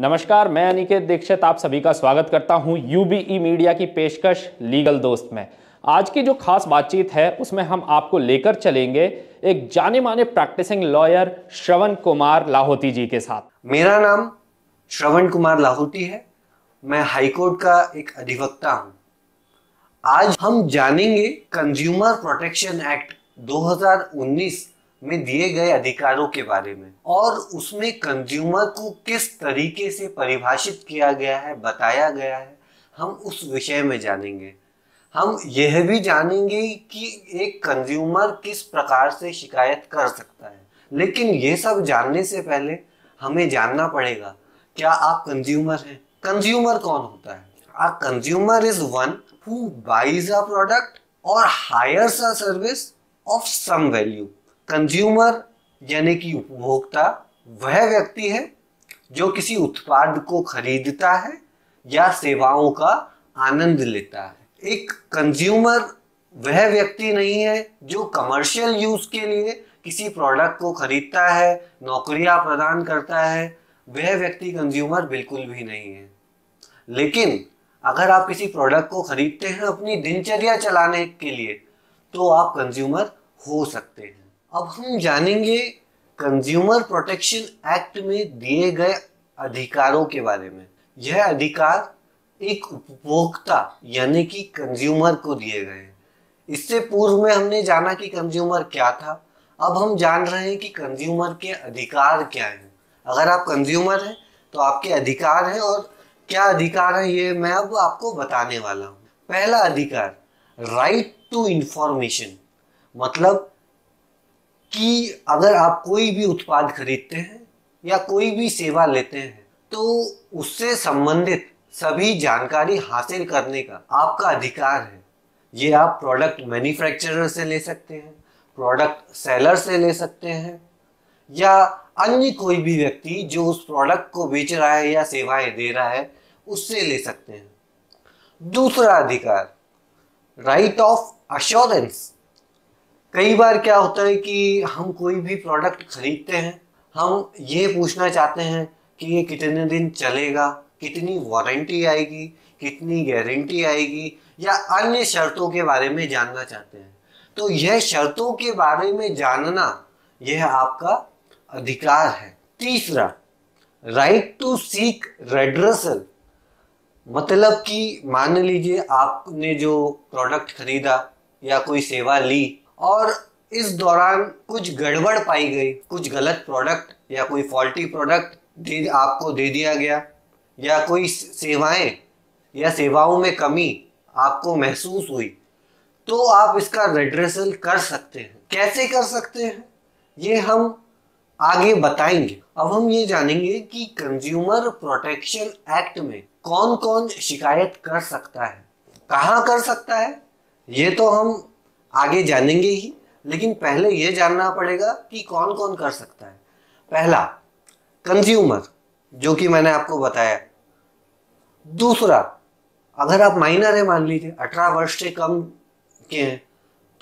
नमस्कार, मैं अनिकेत दीक्षित आप सभी का स्वागत करता हूं यूबीई मीडिया की पेशकश लीगल दोस्त में। आज की जो खास बातचीत है उसमें हम आपको लेकर चलेंगे एक जाने माने प्रैक्टिसिंग लॉयर श्रवण कुमार लाहोटी जी के साथ। मेरा नाम श्रवण कुमार लाहोटी है। मैं हाईकोर्ट का एक अधिवक्ता हूं। आज हम जानेंगे कंज्यूमर प्रोटेक्शन एक्ट 2019 में दिए गए अधिकारों के बारे में और उसमें कंज्यूमर को किस तरीके से परिभाषित किया गया है, बताया गया है, हम उस विषय में जानेंगे। हम यह भी जानेंगे कि एक कंज्यूमर किस प्रकार से शिकायत कर सकता है। लेकिन ये सब जानने से पहले हमें जानना पड़ेगा, क्या आप कंज्यूमर हैं? कंज्यूमर कौन होता है? A consumer is one who buys a product or hires a service of some value. Consumer यानी कि उपभोक्ता वह व्यक्ति है जो किसी उत्पाद को खरीदता है या सेवाओं का आनंद लेता है। एक कंज्यूमर वह व्यक्ति नहीं है जो कमर्शियल यूज के लिए किसी प्रोडक्ट को खरीदता है, नौकरियां प्रदान करता है। वह व्यक्ति कंज्यूमर बिल्कुल भी नहीं है। लेकिन अगर आप किसी प्रोडक्ट को खरीदते हैं अपनी दिनचर्या चलाने के लिए, तो आप कंज्यूमर हो सकते हैं। अब हम जानेंगे कंज्यूमर प्रोटेक्शन एक्ट में दिए गए अधिकारों के बारे में। यह अधिकार एक उपभोक्ता यानी कि कंज्यूमर को दिए गए हैं। इससे पूर्व में हमने जाना कि कंज्यूमर क्या था। अब हम जान रहे हैं कि कंज्यूमर के अधिकार क्या हैं। अगर आप कंज्यूमर हैं तो आपके अधिकार हैं, और क्या अधिकार है ये मैं अब आपको बताने वाला हूँ। पहला अधिकार, राइट टू इंफॉर्मेशन, मतलब कि अगर आप कोई भी उत्पाद खरीदते हैं या कोई भी सेवा लेते हैं तो उससे संबंधित सभी जानकारी हासिल करने का आपका अधिकार है। ये आप प्रोडक्ट मैन्युफैक्चरर से ले सकते हैं, प्रोडक्ट सेलर से ले सकते हैं, या अन्य कोई भी व्यक्ति जो उस प्रोडक्ट को बेच रहा है या सेवाएं दे रहा है उससे ले सकते हैं। दूसरा अधिकार, राइट ऑफ अश्योरेंस। कई बार क्या होता है कि हम कोई भी प्रोडक्ट खरीदते हैं, हम ये पूछना चाहते हैं कि ये कितने दिन चलेगा, कितनी वारंटी आएगी, कितनी गारंटी आएगी, या अन्य शर्तों के बारे में जानना चाहते हैं। तो यह शर्तों के बारे में जानना यह आपका अधिकार है। तीसरा, राइट टू सीक रेड्रेसल, मतलब कि मान लीजिए आपने जो प्रोडक्ट खरीदा या कोई सेवा ली और इस दौरान कुछ गड़बड़ पाई गई, कुछ गलत प्रोडक्ट या कोई फॉल्टी प्रोडक्ट आपको दे दिया गया, या कोई सेवाएं या सेवाओं में कमी आपको महसूस हुई, तो आप इसका रेड्रेसल कर सकते हैं। कैसे कर सकते हैं ये हम आगे बताएंगे। अब हम ये जानेंगे कि कंज्यूमर प्रोटेक्शन एक्ट में कौन कौन शिकायत कर सकता है, कहाँ कर सकता है, ये तो हम आगे जानेंगे ही। लेकिन पहले ये जानना पड़ेगा कि कौन कौन कर सकता है। पहला, कंज्यूमर, जो कि मैंने आपको बताया। दूसरा, अगर आप माइनर है, मान लीजिए 18 वर्ष से कम के हैं,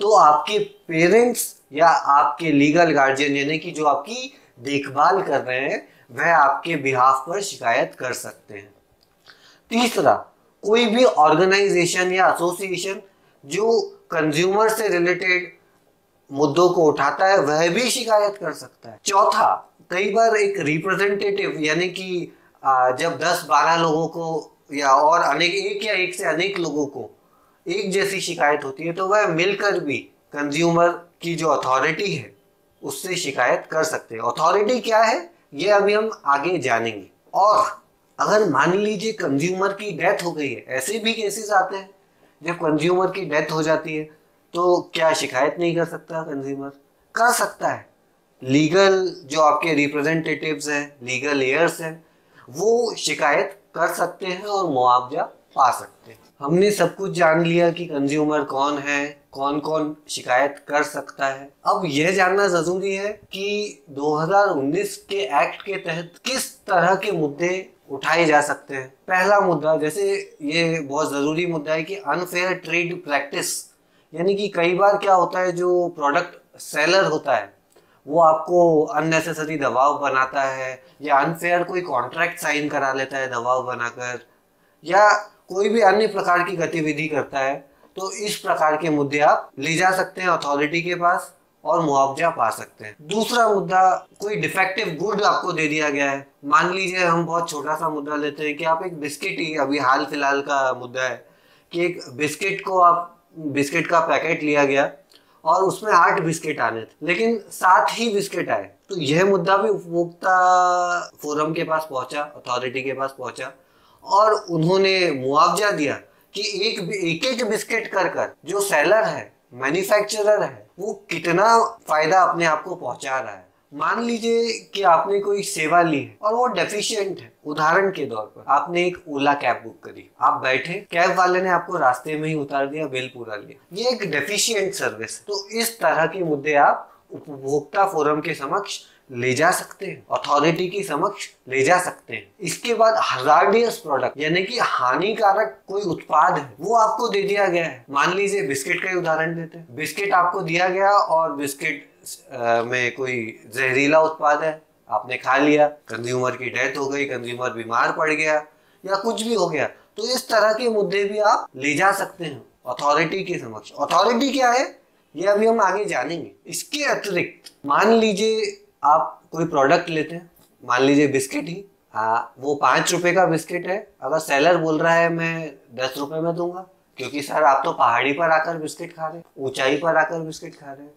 तो आपके पेरेंट्स या आपके लीगल गार्जियन यानी कि जो आपकी देखभाल कर रहे हैं वह आपके बिहाफ पर शिकायत कर सकते हैं। तीसरा, कोई भी ऑर्गेनाइजेशन या एसोसिएशन जो कंज्यूमर से रिलेटेड मुद्दों को उठाता है वह भी शिकायत कर सकता है। चौथा, कई बार एक रिप्रेजेंटेटिव यानी कि जब 10-12 लोगों को या और अनेक एक या एक से अनेक लोगों को एक जैसी शिकायत होती है तो वह मिलकर भी कंज्यूमर की जो अथॉरिटी है उससे शिकायत कर सकते हैं। अथॉरिटी क्या है ये अभी हम आगे जानेंगे। और अगर मान लीजिए कंज्यूमर की डेथ हो गई है, ऐसे भी केसेस आते हैं जब कंज्यूमर की डेथ हो जाती है, तो क्या शिकायत नहीं कर सकता? कंज्यूमर कर सकता है। लीगल जो आपके रिप्रेजेंटेटिव्स हैं, लीगल एयर्स हैं, वो शिकायत कर सकते हैं और मुआवजा पा सकते हैं। हमने सब कुछ जान लिया कि कंज्यूमर कौन है, कौन कौन शिकायत कर सकता है। अब यह जानना जरूरी है कि 2019 के एक्ट के तहत किस तरह के मुद्दे उठाए जा सकते हैं। पहला मुद्दा, जैसे ये बहुत जरूरी मुद्दा है कि अनफेयर ट्रेड प्रैक्टिस, यानी कि कई बार क्या होता है जो प्रोडक्ट सेलर होता है वो आपको अननेसेसरी दबाव बनाता है या अनफेयर कोई कॉन्ट्रैक्ट साइन करा लेता है दबाव बनाकर, या कोई भी अन्य प्रकार की गतिविधि करता है, तो इस प्रकार के मुद्दे आप ले जा सकते हैं अथॉरिटी के पास और मुआवजा पा सकते हैं। दूसरा मुद्दा, कोई डिफेक्टिव गुड आपको दे दिया गया है। मान लीजिए हम बहुत छोटा सा मुद्दा लेते हैं कि आप एक बिस्किट ही, अभी हाल फिलहाल का मुद्दा है कि एक बिस्किट का पैकेट लिया गया और उसमें 8 बिस्किट आने थे, लेकिन 7 ही बिस्किट आए। तो यह मुद्दा भी उपभोक्ता फोरम के पास पहुंचा, अथॉरिटी के पास पहुंचा और उन्होंने मुआवजा दिया कि एक बिस्किट कर जो सेलर है, मैन्युफैक्चरर है, वो कितना फायदा अपने आप को पहुंचा रहा है। मान लीजिए कि आपने कोई सेवा ली है और वो डेफिशिएंट है। उदाहरण के तौर पर आपने एक ओला कैब बुक करी, आप बैठे, कैब वाले ने आपको रास्ते में ही उतार दिया, बिल पूरा लिया, ये एक डेफिशिएंट सर्विस। तो इस तरह के मुद्दे आप उपभोक्ता फोरम के समक्ष ले जा सकते हैं, अथॉरिटी की समक्ष ले जा सकते हैं। इसके बाद हजार्डियस प्रोडक्ट, यानी कि हानिकारक कोई उत्पाद है, वो आपको दे दिया गया है। मान लीजिए बिस्किट का ही उदाहरण देते हैं, बिस्किट आपको दिया गया और बिस्किट में कोई जहरीला उत्पाद है, आपने खा लिया, कंज्यूमर की डेथ हो गई, कंज्यूमर बीमार पड़ गया या कुछ भी हो गया, तो इस तरह के मुद्दे भी आप ले जा सकते हैं अथॉरिटी के समक्ष। अथॉरिटी क्या है ये अभी हम आगे जानेंगे। इसके अतिरिक्त मान लीजिए आप कोई प्रोडक्ट लेते हैं, मान लीजिए बिस्किट ही, वो 5 रुपए का बिस्किट है, अगर सेलर बोल रहा है मैं 10 रुपए में दूंगा, क्योंकि सर आप तो पहाड़ी पर आकर बिस्किट खा रहे हैं, ऊंचाई पर आकर बिस्किट खा रहे हैं,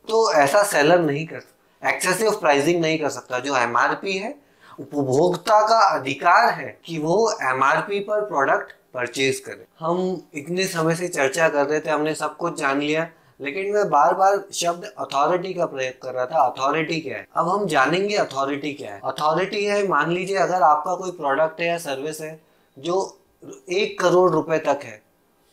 तो ऐसा सेलर नहीं कर सकता, एक्सेसिव प्राइसिंग नहीं कर सकता। जो एमआरपी है, उपभोक्ता का अधिकार है कि वो एमआरपी पर प्रोडक्ट परचेज करे। हम इतने समय से चर्चा कर रहे थे, हमने सब कुछ जान लिया, लेकिन मैं बार बार शब्द अथॉरिटी का प्रयोग कर रहा था। अथॉरिटी क्या है, अब हम जानेंगे अथॉरिटी क्या है। अथॉरिटी है, मान लीजिए अगर आपका कोई प्रोडक्ट है या सर्विस है जो 1 करोड़ रुपए तक है,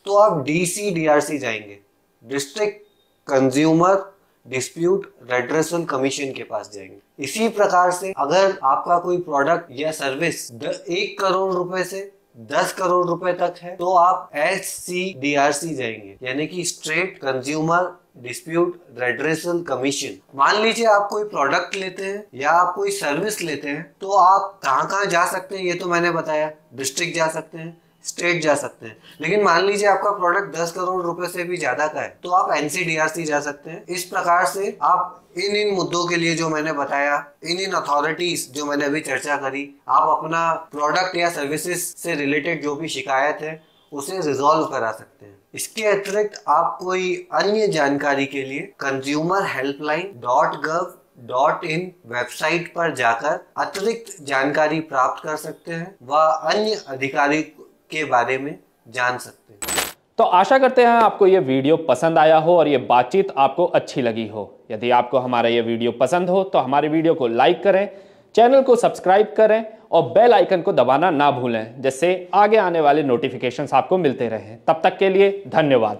तो आप DCDRC जाएंगे, district consumer dispute redressal commission के पास जाएंगे। इसी प्रकार से अगर आपका कोई प्रोडक्ट या सर्विस 1 करोड़ रुपए से 10 करोड़ रुपए तक है, तो आप SCDRC जाएंगे, यानी कि state consumer dispute redressal commission. मान लीजिए आप कोई प्रोडक्ट लेते हैं या आप कोई सर्विस लेते हैं, तो आप कहाँ जा सकते हैं ये तो मैंने बताया, डिस्ट्रिक्ट जा सकते हैं, स्टेट जा सकते हैं। लेकिन मान लीजिए आपका प्रोडक्ट 10 करोड़ रुपए से भी ज्यादा का है, तो आप NCDRC जा सकते हैं। इस प्रकार से आप इन मुद्दों के लिए जो मैंने बताया, इन अथॉरिटीज जो मैंने अभी चर्चा करी, आप अपना प्रोडक्ट या सर्विसेज से रिलेटेड जो भी शिकायत है उसे रिजॉल्व करा सकते हैं। इसके अतिरिक्त आप कोई अन्य जानकारी के लिए consumerhelpline.gov.in वेबसाइट पर जाकर अतिरिक्त जानकारी प्राप्त कर सकते हैं व अन्य अधिकारी के बारे में जान सकते हैं। तो आशा करते हैं आपको ये वीडियो पसंद आया हो और ये बातचीत आपको अच्छी लगी हो। यदि आपको हमारा ये वीडियो पसंद हो तो हमारे वीडियो को लाइक करें, चैनल को सब्सक्राइब करें और बेल आइकन को दबाना ना भूलें, जिससे आगे आने वाले नोटिफिकेशंस आपको मिलते रहें। तब तक के लिए धन्यवाद।